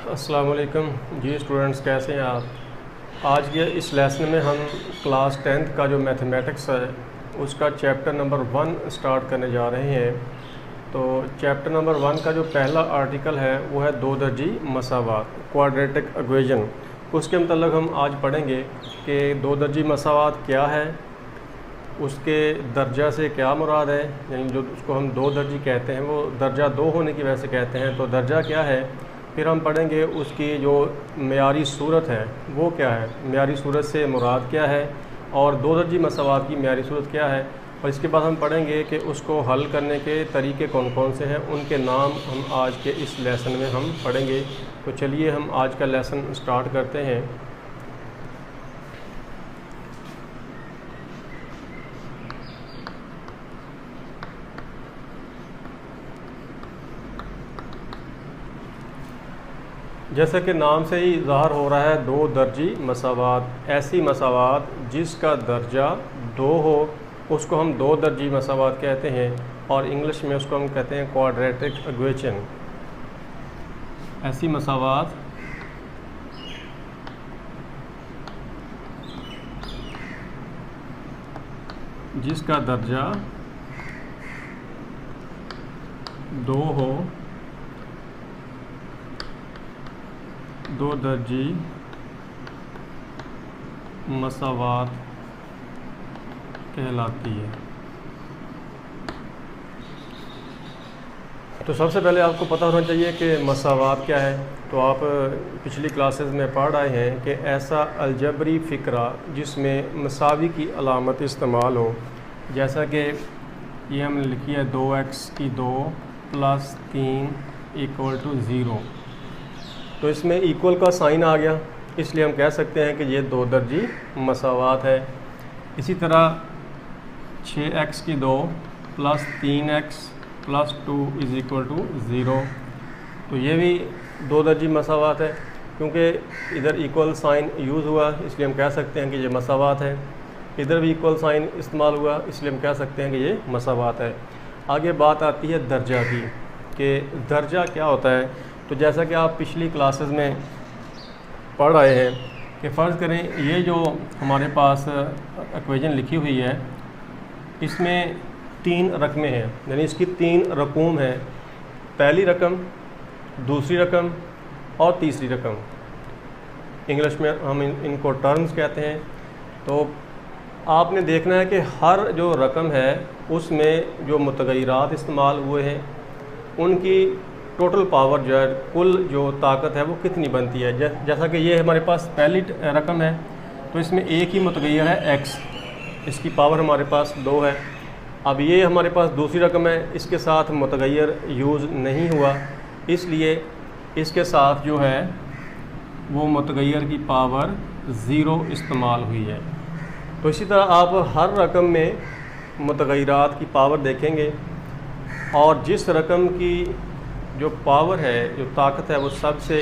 अस्सलाम वालेकुम जी स्टूडेंट्स, कैसे हैं आप। आज के इस लेसन में हम क्लास 10th का जो मैथमेटिक्स है उसका चैप्टर नंबर 1 स्टार्ट करने जा रहे हैं। तो चैप्टर नंबर 1 का जो पहला आर्टिकल है वो है दो दर्जी मसावात, क्वाड्रेटिक इक्वेशन। उसके मतलब हम आज पढ़ेंगे कि दो दर्जी मसावात क्या है, उसके दर्जा से क्या मुराद है, यानी जो उसको हम दो दर्जी कहते हैं वो दर्जा दो होने की वजह से कहते हैं, तो दर्जा क्या है। फिर हम पढ़ेंगे उसकी जो मेयारी सूरत है वो क्या है, मेयारी सूरत से मुराद क्या है, और दो दर्जी मसावात की मेयारी सूरत क्या है। और इसके बाद हम पढ़ेंगे कि उसको हल करने के तरीके कौन कौन से हैं, उनके नाम हम आज के इस लेसन में हम पढ़ेंगे। तो चलिए हम आज का लेसन स्टार्ट करते हैं। जैसा कि नाम से ही ज़ाहिर हो रहा है, दो दर्जी मसावात, ऐसी मसावात जिसका दर्जा दो हो उसको हम दो दर्जी मसावात कहते हैं, और इंग्लिश में उसको हम कहते हैं क्वाड्रेटिक इक्वेशन। ऐसी मसावात जिसका दर्जा दो हो, दो दर्जी मसावात कहलाती है। तो सबसे पहले आपको पता होना चाहिए कि मसावात क्या है। तो आप पिछली क्लासेस में पढ़ रहे हैं कि ऐसा अलजबरी फ़िक्रा जिसमें मसावी की अलामत इस्तेमाल हो, जैसा कि ये हमने लिखी है 2x की 2 + 3 = 0। तो इसमें इक्वल का साइन आ गया, इसलिए हम कह सकते हैं कि ये दो दर्जी मसावात है। इसी तरह 6x की 2 + 3x + 2 = 0। तो ये भी दो दर्जी मसावात है, क्योंकि इधर इक्वल साइन यूज़ हुआ इसलिए हम कह सकते हैं कि ये मसावात है। इधर भी इक्वल साइन इस्तेमाल हुआ इसलिए हम कह सकते हैं कि ये मसावात है। आगे बात आती है दर्जा की, कि दर्जा क्या होता है। तो जैसा कि आप पिछली क्लासेस में पढ़ रहे हैं कि फ़र्ज़ करें ये जो हमारे पास इक्वेशन लिखी हुई है इसमें 3 रकमें हैं, यानी इसकी 3 रकूम हैं। पहली रकम, दूसरी रकम और तीसरी रकम। इंग्लिश में हम इनको टर्म्स कहते हैं। तो आपने देखना है कि हर जो रकम है उसमें जो मुतग़य्यरात इस्तेमाल हुए हैं उनकी टोटल पावर जो है, कुल जो ताकत है वो कितनी बनती है। जैसा कि ये हमारे पास पहली रकम है तो इसमें एक ही मुतग़य्यर है x, इसकी पावर हमारे पास 2 है। अब ये हमारे पास दूसरी रकम है, इसके साथ मुतग़य्यर यूज़ नहीं हुआ, इसलिए इसके साथ जो है वो मुतग़य्यर की पावर 0 इस्तेमाल हुई है। तो इसी तरह आप हर रकम में मुतग़य्यरात की पावर देखेंगे, और जिस रकम की जो पावर है, जो ताकत है वो सबसे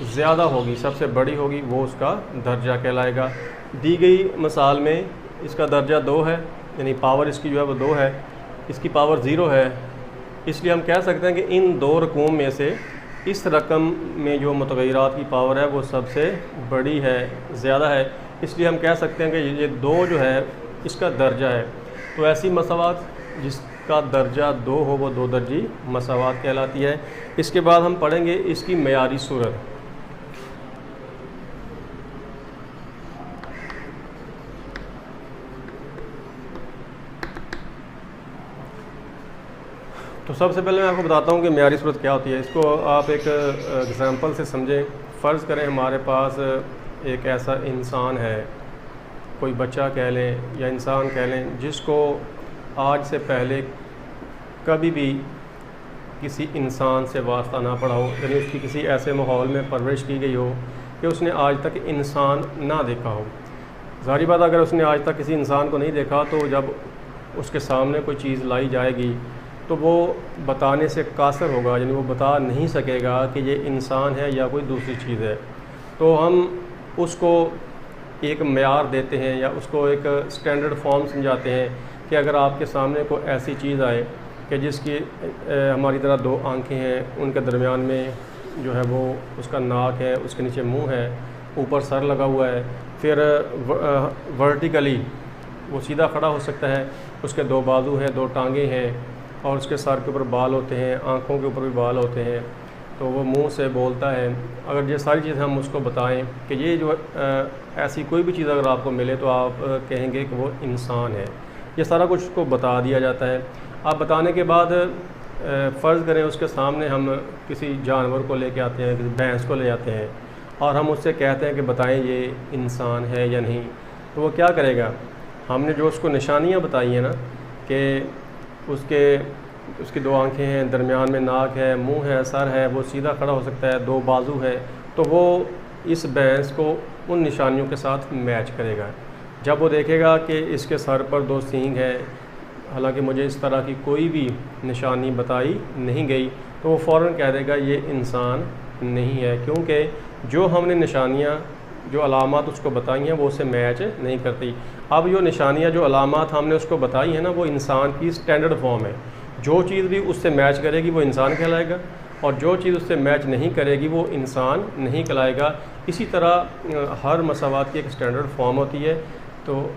ज़्यादा होगी, सबसे बड़ी होगी, वो उसका दर्जा कहलाएगा। दी गई मिसाल में इसका दर्जा 2 है, यानी पावर इसकी जो है वो 2 है, इसकी पावर 0 है, इसलिए हम कह सकते हैं कि इन दो रकूम में से इस रकम में जो मुतग़य्यरात की पावर है वो सबसे बड़ी है, ज़्यादा है, इसलिए हम कह सकते हैं कि ये 2 जो है इसका दर्जा है। तो ऐसी मसावात जिसका दर्जा 2 हो वो दो दर्जी मसावात कहलाती है। इसके बाद हम पढ़ेंगे इसकी मेयारी सूरत। तो सबसे पहले मैं आपको बताता हूँ कि मेयारी सूरत क्या होती है। इसको आप एक एग्ज़ाम्पल से समझें। फ़र्ज़ करें हमारे पास एक ऐसा इंसान है, कोई बच्चा कह लें या इंसान कह लें, जिसको आज से पहले कभी भी किसी इंसान से वास्ता ना पड़ा हो, यानी उसकी किसी ऐसे माहौल में परवरिश की गई हो कि उसने आज तक इंसान ना देखा हो। ज़ाहिर बात, अगर उसने आज तक किसी इंसान को नहीं देखा तो जब उसके सामने कोई चीज़ लाई जाएगी तो वो बताने से कासर होगा, यानी वो बता नहीं सकेगा कि ये इंसान है या कोई दूसरी चीज़ है। तो हम उसको एक मेयार देते हैं या उसको एक स्टैंडर्ड फॉर्म समझाते हैं कि अगर आपके सामने कोई ऐसी चीज़ आए कि जिसकी हमारी तरह 2 आंखें हैं, उनके दरमियान में जो है वो उसका नाक है, उसके नीचे मुंह है, ऊपर सर लगा हुआ है, फिर वर्टिकली वो सीधा खड़ा हो सकता है, उसके 2 बाजू हैं, 2 टांगें हैं और उसके सर के ऊपर बाल होते हैं, आँखों के ऊपर भी बाल होते हैं, तो वो मुंह से बोलता है। अगर ये सारी चीज़ें हम उसको बताएं कि ये जो ऐसी कोई भी चीज़ अगर आपको मिले तो आप कहेंगे कि वो इंसान है। ये सारा कुछ उसको बता दिया जाता है। आप बताने के बाद फ़र्ज़ करें उसके सामने हम किसी जानवर को लेके आते हैं, किसी भैंस को ले आते हैं और हम उससे कहते हैं कि बताएं ये इंसान है या नहीं, तो वो क्या करेगा? हमने जो उसको निशानियाँ बताई हैं ना कि उसकी 2 आँखें हैं, दरमियान में नाक है, मुंह है, सर है, वो सीधा खड़ा हो सकता है, 2 बाजू है, तो वो इस भैंस को उन निशानियों के साथ मैच करेगा। जब वो देखेगा कि इसके सर पर 2 सींग है, हालांकि मुझे इस तरह की कोई भी निशानी बताई नहीं गई, तो वो फ़ौरन कह देगा ये इंसान नहीं है, क्योंकि जो हमने निशानियाँ, जो अलामात उसको बताई हैं वो उससे मैच नहीं करती। अब जो निशानियाँ, जो अलामात हमने उसको बताई हैं ना, वो इंसान की स्टैंडर्ड फॉर्म है। जो चीज़ भी उससे मैच करेगी वो इंसान कहलाएगा और जो चीज़ उससे मैच नहीं करेगी वो इंसान नहीं कहलाएगा। इसी तरह हर मसावात की एक स्टैंडर्ड फॉर्म होती है। तो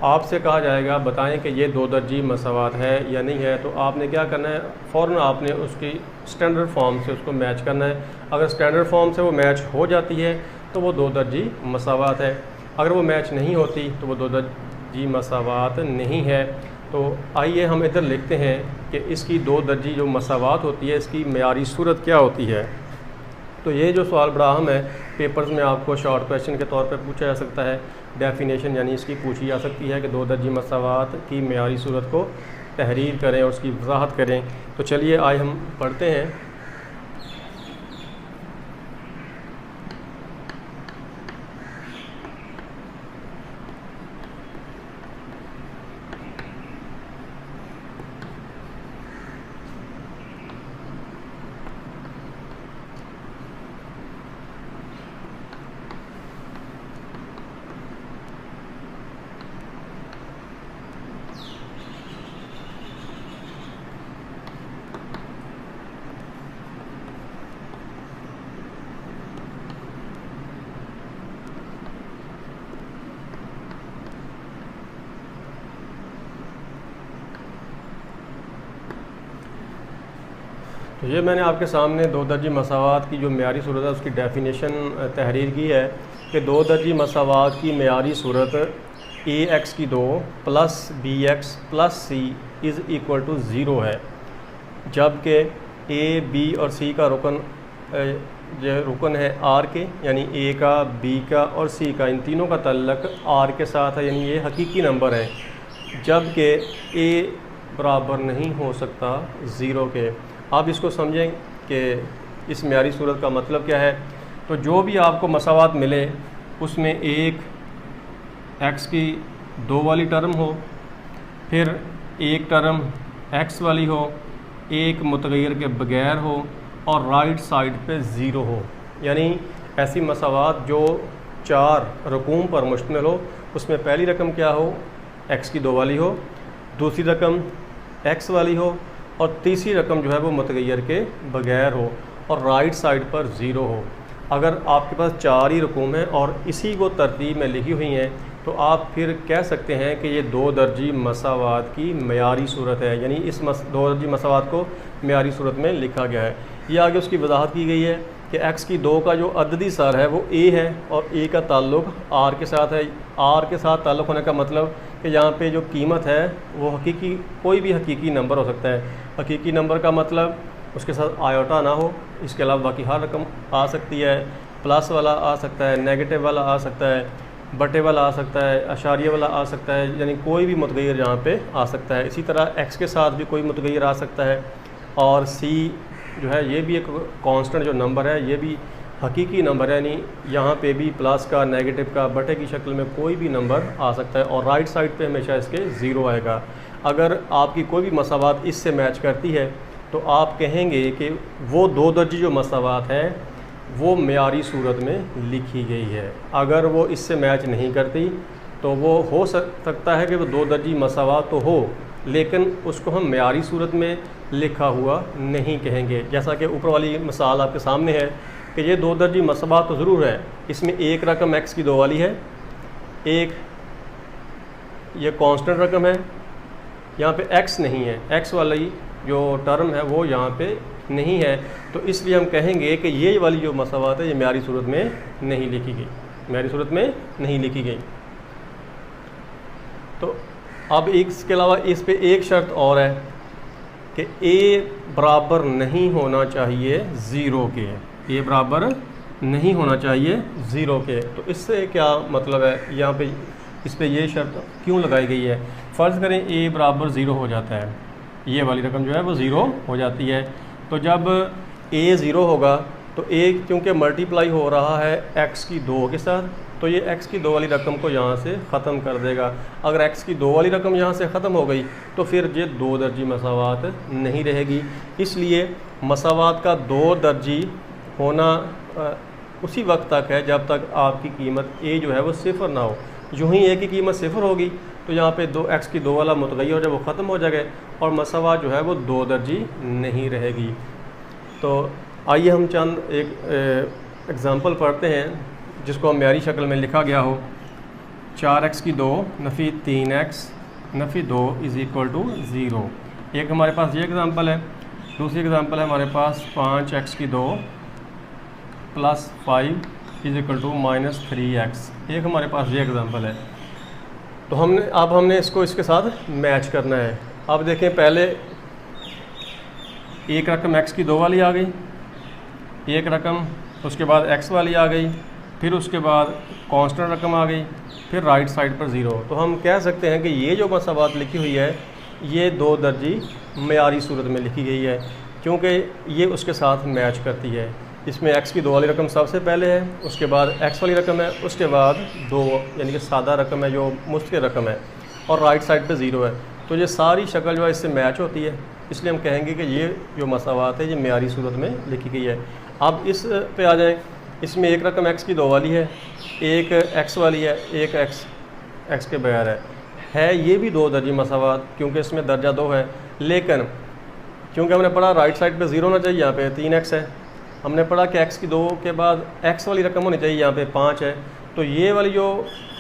आपसे कहा जाएगा बताएं कि ये 2 दर्जी मसावात है या नहीं है, तो आपने क्या करना है? फ़ौरन आपने उसकी स्टैंडर्ड फॉर्म से उसको मैच करना है। अगर स्टैंडर्ड फॉर्म से वो मैच हो जाती है तो वो 2 दर्जी मसावात है, अगर वो मैच नहीं होती तो वो 2 दर्जी मसावात नहीं है। तो आइए हम इधर लिखते हैं कि इसकी 2 दर्जी जो मसावात होती है इसकी मेयारी सूरत क्या होती है। तो ये जो सवाल बड़ा अहम है, पेपर्स में आपको शॉर्ट क्वेश्चन के तौर पे पूछा जा सकता है। डेफिनेशन यानी इसकी पूछी जा सकती है कि 2 दर्जी मसावात की मेयारी सूरत को तहरीर करें और उसकी वजाहत करें। तो चलिए आज हम पढ़ते हैं। तो ये मैंने आपके सामने 2 दर्जी मसावात की जो मेयारी सूरत है उसकी डेफिनेशन तहरीर की है कि 2 दर्जी मसावात की मेयारी सूरत ax की 2 plus bx plus c is equal to 0 है, जबकि a, b और c का रुकन है r के, यानी a का, b का और c का, इन तीनों का तल्लक r के साथ है, यानी ये हकीकी नंबर है, जबकि a बराबर नहीं हो सकता 0 के। आप इसको समझें कि इस मेयारी सूरत का मतलब क्या है। तो जो भी आपको मसावात मिले उसमें एक x की 2 वाली टर्म हो, फिर एक टर्म x वाली हो, एक मुतगैर के बगैर हो और राइट साइड पे 0 हो, यानी ऐसी मसावात जो 4 रकूम पर मुश्तमिल हो। उसमें पहली रकम क्या हो? x की 2 वाली हो, दूसरी रकम x वाली हो और तीसरी रकम जो है वो मुतगैर के बगैर हो और राइट साइड पर 0 हो। अगर आपके पास 4 ही रकूम हैं और इसी को तरतीब में लिखी हुई हैं तो आप फिर कह सकते हैं कि ये 2 दर्जी मसावात की मेयारी सूरत है, यानी इस 2 दर्जी मसावात को मेयारी सूरत में लिखा गया है। ये आगे उसकी वजाहत की गई है कि x की 2 का जो अददी सर है वो a है और a का ताल्लुक़ r के साथ है। r के साथ ताल्लुक़ होने का मतलब कि यहाँ पे जो कीमत है वो हकीकी, कोई भी हकीकी नंबर हो सकता है। हकीकी नंबर का मतलब उसके साथ आयोटा ना हो, इसके अलावा बाकी हर रकम आ सकती है। प्लस वाला आ सकता है, नेगेटिव वाला आ सकता है, बटे वाला आ सकता है, अशारिया वाला आ सकता है, यानी कोई भी मुतगैर यहाँ पे आ सकता है। इसी तरह x के साथ भी कोई मुतगैर आ सकता है और c जो है ये भी एक कांस्टेंट जो नंबर है, ये भी हकीकी नंबर है, यानी यहाँ पे भी प्लस का, नेगेटिव का, बटे की शक्ल में कोई भी नंबर आ सकता है और राइट साइड पे हमेशा इसके 0 आएगा। अगर आपकी कोई भी मसावात इससे मैच करती है तो आप कहेंगे कि वो 2 दर्जी जो मसावात है वो मेयारी सूरत में लिखी गई है। अगर वो इससे मैच नहीं करती तो वो हो सकता है कि वो 2 दर्जी मसावात तो हो लेकिन उसको हम मेयारी सूरत में लिखा हुआ नहीं कहेंगे। जैसा कि ऊपर वाली मिसाल आपके सामने है कि ये दो दर्जी मसावात तो ज़रूर है, इसमें एक रकम x की दो वाली है, एक ये कांस्टेंट रकम है, यहाँ पे x नहीं है, x वाली जो टर्म है वो यहाँ पे नहीं है, तो इसलिए हम कहेंगे कि ये वाली जो मसावात है ये मेयारी सूरत में नहीं लिखी गई, मेयारी सूरत में नहीं लिखी गई। तो अब इसके अलावा इस पे एक शर्त और है कि a बराबर नहीं होना चाहिए ज़ीरो के, a बराबर नहीं होना चाहिए ज़ीरो के। तो इससे क्या मतलब है, यहाँ पे इस पे ये शर्त क्यों लगाई गई है? फ़र्ज़ करें a बराबर ज़ीरो हो जाता है, ये वाली रकम जो है वो ज़ीरो हो जाती है, तो जब a ज़ीरो होगा तो a क्योंकि मल्टीप्लाई हो रहा है x की दो के साथ, तो ये x की दो वाली रकम को यहाँ से ख़त्म कर देगा। अगर x की दो वाली रकम यहाँ से ख़त्म हो गई तो फिर ये दो दर्जी मसावात नहीं रहेगी। इसलिए मसावात का दो दर्जी होना उसी वक्त तक है जब तक आपकी कीमत a जो है वो सिफर ना हो। यूँ ही a की कीमत सिफर होगी तो यहाँ पे दो x की दो वाला मुतगय्यर जो वो ख़त्म हो जाएगा और मसावात जो है वो दो दर्जी नहीं रहेगी। तो आइए हम चंद एक एग्ज़ाम्पल पढ़ते हैं जिसको हम मेयारी शक्ल में लिखा गया हो। 4x की दो नफ़ी 3x नफ़ी 2 इज़ इक्वल टू ज़ीरो। एक हमारे पास ये एग्ज़ाम्पल है। दूसरी एग्ज़ाम्पल है हमारे पास 5x की दो plus 5 is equal to minus 3x। एक हमारे पास ये एग्ज़ाम्पल है। तो हमने इसको इसके साथ मैच करना है। अब देखें, पहले एक रकम x की दो वाली आ गई, एक रकम उसके बाद x वाली आ गई, फिर उसके बाद कांस्टेंट रकम आ गई, फिर राइट साइड पर ज़ीरो। तो हम कह सकते हैं कि ये जो मसावात लिखी हुई है ये दो दर्जी मेयारी सूरत में लिखी गई है क्योंकि ये उसके साथ मैच करती है। इसमें x की दो वाली रकम सबसे पहले है, उसके बाद x वाली रकम है, उसके बाद दो यानी कि सादा रकम है जो मुस्तकिल रकम है, और राइट साइड पे ज़ीरो है। तो ये सारी शक्ल जो है इससे मैच होती है, इसलिए हम कहेंगे कि ये जो मसावात है ये मेयारी सूरत में लिखी गई है। अब इस पे आ जाएं। इसमें एक रकम x की दो वाली है, एक x वाली है, एक x के बगैर है ये भी दो दर्जी मसावात क्योंकि इसमें दर्जा दो है। लेकिन क्योंकि हमने पढ़ा राइट साइड पे ज़ीरो होना चाहिए, यहाँ पे 3x है। हमने पढ़ा कि x की दो के बाद x वाली रकम होनी चाहिए, यहाँ पे 5 है। तो ये वाली जो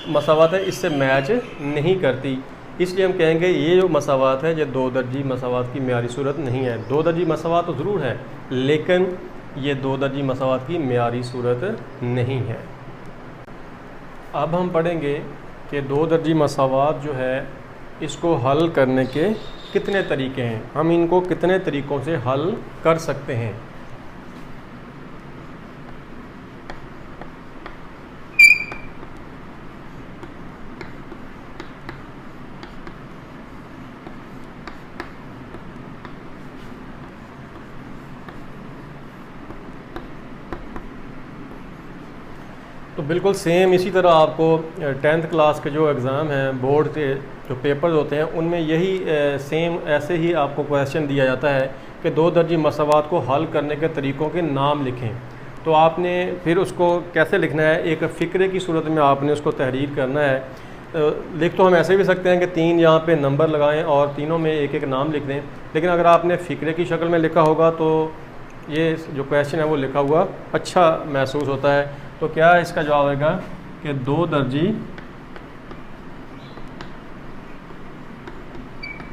मसावात है इससे मैच नहीं करती, इसलिए हम कहेंगे ये जो मसावात है ये दो दर्जी मसावात की मेयारी सूरत नहीं है। दो दर्जी मसावात तो ज़रूर है लेकिन ये दो दर्जी मसावात की मेयारी सूरत नहीं है। अब हम पढ़ेंगे कि दो दर्जी मसावात जो है इसको हल करने के कितने तरीके हैं, हम इनको कितने तरीक़ों से हल कर सकते हैं। तो बिल्कुल सेम इसी तरह आपको 10th क्लास के जो एग्ज़ाम हैं, बोर्ड के जो पेपर्स होते हैं, उनमें यही सेम ऐसे ही आपको क्वेश्चन दिया जाता है कि दो दर्जी मसावात को हल करने के तरीक़ों के नाम लिखें। तो आपने फिर उसको कैसे लिखना है, एक फ़िक्रे की सूरत में आपने उसको तहरीर करना है। लिख तो हम ऐसे भी सकते हैं कि 3 यहाँ पे नंबर लगाएं और तीनों में एक एक नाम लिख दें, लेकिन अगर आपने फ़िक्रे की शक्ल में लिखा होगा तो ये जो क्वेश्चन है वो लिखा हुआ अच्छा महसूस होता है। तो क्या इसका जवाब आएगा कि दो दर्जी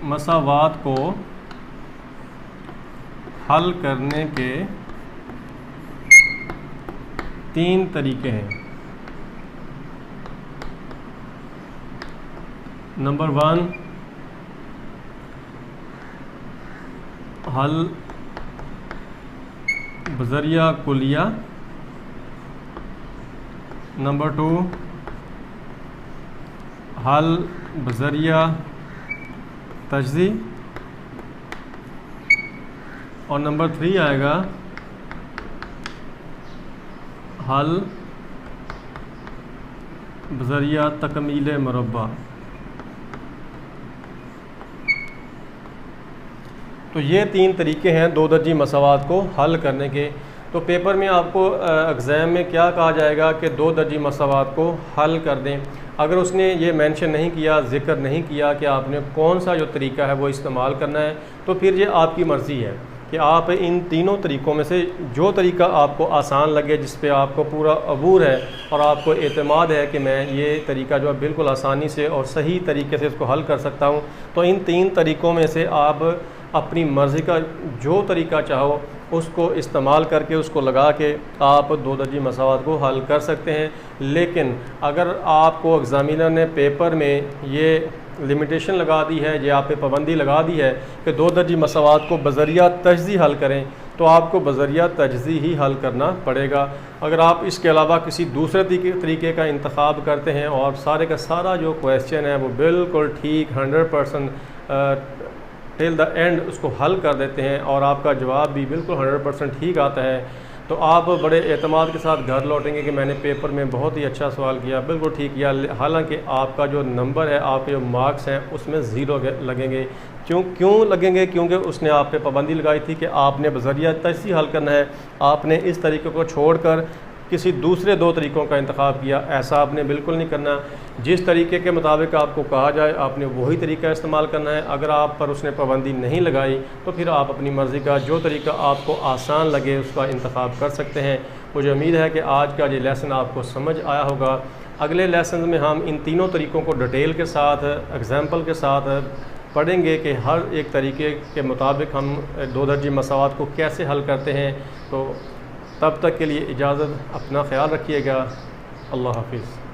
मसावात को हल करने के 3 तरीके हैं। नंबर 1, हल बज़रिया कुलिया। नंबर 2, हल बज़रिया तजज़ी। और नंबर 3 आएगा हल बज़रिया तकमील मुरब्बा। तो ये 3 तरीके हैं दो दर्जी मसावात को हल करने के। तो पेपर में आपको एग्ज़ाम में क्या कहा जाएगा कि 2 दर्जी मसावात को हल कर दें। अगर उसने ये मेंशन नहीं किया, ज़िक्र नहीं किया कि आपने कौन सा जो तरीका है वो इस्तेमाल करना है, तो फिर ये आपकी मर्ज़ी है कि आप इन तीनों तरीक़ों में से जो तरीका आपको आसान लगे, जिस पे आपको पूरा अबूर है और आपको एतमाद है कि मैं ये तरीका जो है बिल्कुल आसानी से और सही तरीके से इसको हल कर सकता हूँ, तो इन 3 तरीक़ों में से आप अपनी मर्ज़ी का जो तरीका चाहो उसको इस्तेमाल करके, उसको लगा के आप 2 दर्जी मसावात को हल कर सकते हैं। लेकिन अगर आपको एग्ज़ामिनर ने पेपर में ये लिमिटेशन लगा दी है, ये आप पे पाबंदी लगा दी है कि 2 दर्जी मसावात को बज़रिया तजज़ी हल करें, तो आपको बज़रिया तजज़ी ही हल करना पड़ेगा। अगर आप इसके अलावा किसी दूसरे तरीके का इंतखाब करते हैं और सारे का सारा जो क्वेश्चन है वो बिल्कुल ठीक 100% टिल द एंड उसको हल कर देते हैं और आपका जवाब भी बिल्कुल 100% ठीक आता है, तो आप बड़े एतमाद के साथ घर लौटेंगे कि मैंने पेपर में बहुत ही अच्छा सवाल किया, बिल्कुल ठीक किया। हालांकि आपका जो नंबर है, आपके जो मार्क्स हैं उसमें 0 लगेंगे। क्यों लगेंगे? क्योंकि उसने आप पे पाबंदी लगाई थी कि आपने बज़रिया तजज़ी हल करना है, आपने इस तरीके को छोड़कर किसी दूसरे 2 तरीक़ों का इंतखाब किया। ऐसा आपने बिल्कुल नहीं करना। जिस तरीके के मुताबिक आपको कहा जाए आपने वही तरीका इस्तेमाल करना है। अगर आप पर उसने पाबंदी नहीं लगाई तो फिर आप अपनी मर्ज़ी का जो तरीका आपको आसान लगे उसका इंतखाब कर सकते हैं। मुझे उम्मीद है कि आज का ये लेसन आपको समझ आया होगा। अगले लेसन में हम इन तीनों तरीक़ों को डिटेल के साथ, एग्ज़ाम्पल के साथ पढ़ेंगे कि हर एक तरीके के मुताबिक हम 2 दर्जी मसावात को कैसे हल करते हैं। तो तब तक के लिए इजाज़त, अपना ख्याल रखिएगा। अल्लाह हाफ़िज़।